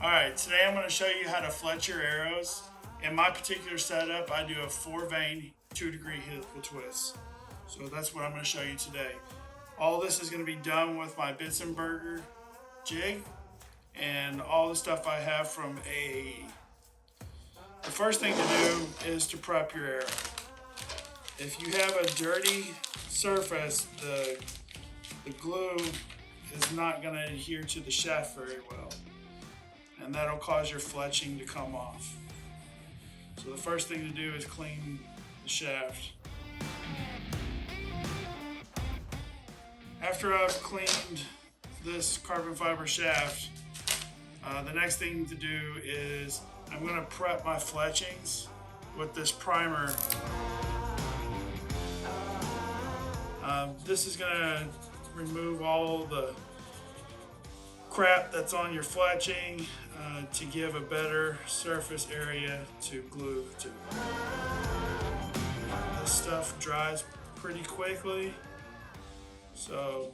Alright, today I'm going to show you how to fletch your arrows. In my particular setup, I do a 4-vein, 2-degree helical twist. So that's what I'm going to show you today. All this is going to be done with my Bitzenberger jig and all the stuff I have from AAE. The first thing to do is to prep your arrow. If you have a dirty surface, the glue is not going to adhere to the shaft very well, and that'll cause your fletching to come off. So the first thing to do is clean the shaft. After I've cleaned this carbon fiber shaft, the next thing to do is I'm going to prep my fletchings with this primer. This is going to remove all the crap that's on your fletching to give a better surface area to glue to. This stuff dries pretty quickly, so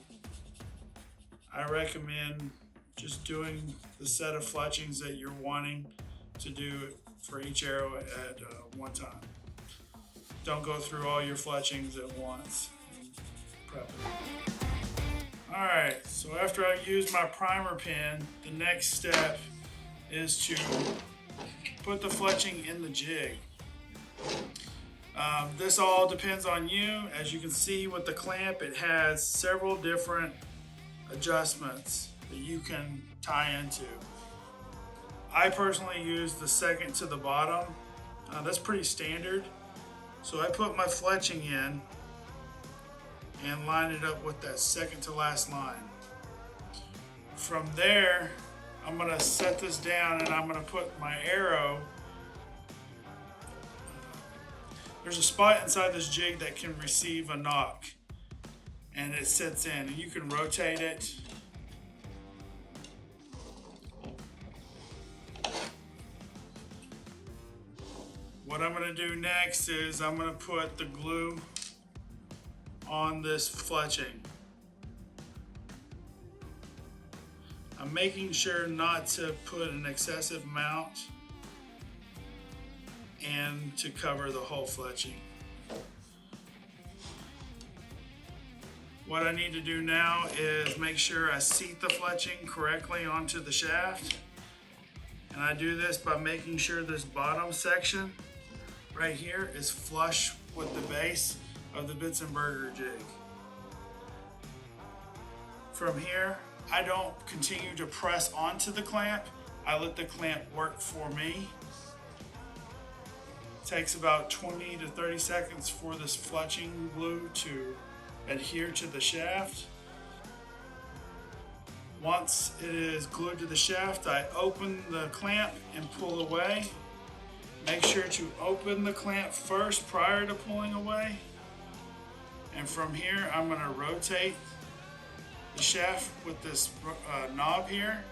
I recommend just doing the set of fletchings that you're wanting to do for each arrow at one time. Don't go through all your fletchings at once and prep it. Alright, so after I use my primer pen, the next step is to put the fletching in the jig. This all depends on you. As you can see with the clamp, it has several different adjustments that you can tie into. I personally use the second to the bottom. That's pretty standard. So I put my fletching in and line it up with that second to last line. From there, I'm gonna set this down and I'm gonna put my arrow. There's a spot inside this jig that can receive a knock, and it sits in, and you can rotate it. What I'm gonna do next is I'm gonna put the glue on this fletching. I'm making sure not to put an excessive amount and to cover the whole fletching. What I need to do now is make sure I seat the fletching correctly onto the shaft, and I do this by making sure this bottom section right here is flush with the base of the Bitzenberger jig. From here, I don't continue to press onto the clamp. I let the clamp work for me. It takes about 20 to 30 seconds for this fletching glue to adhere to the shaft. Once it is glued to the shaft, I open the clamp and pull away. Make sure to open the clamp first prior to pulling away. And from here, I'm going to rotate the shaft with this knob here,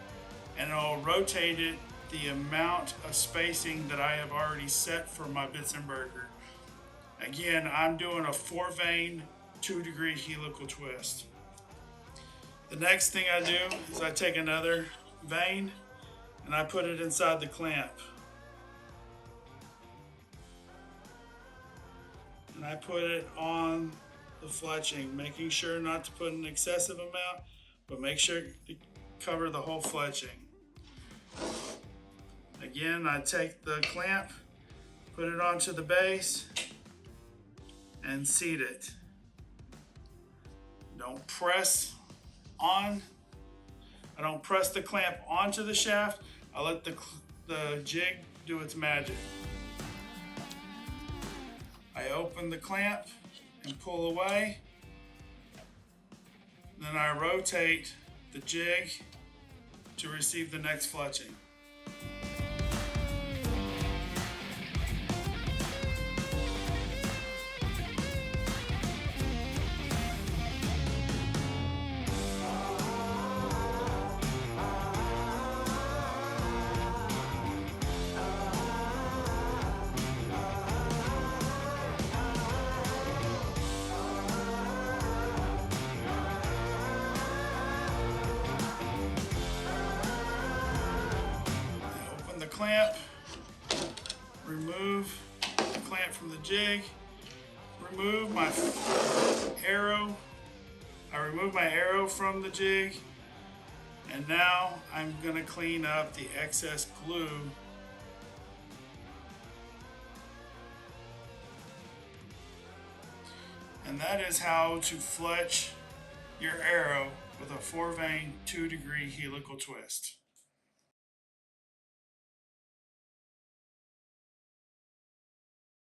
and I'll rotate it the amount of spacing that I have already set for my Bitzenberger. Again, I'm doing a 4-vein, 2-degree helical twist. The next thing I do is I take another vein and I put it inside the clamp. And I put it on the fletching, making sure not to put an excessive amount, but make sure to cover the whole fletching. Again, I take the clamp, put it onto the base, and seat it. Don't press on. I don't press the clamp onto the shaft. I let the jig do its magic. I open the clamp and pull away. Then I rotate the jig to receive the next fletching. clamp, remove the clamp from the jig, remove my arrow. I remove my arrow from the jig, and now I'm going to clean up the excess glue. And that is how to fletch your arrow with a 4-vane 2-degree helical twist.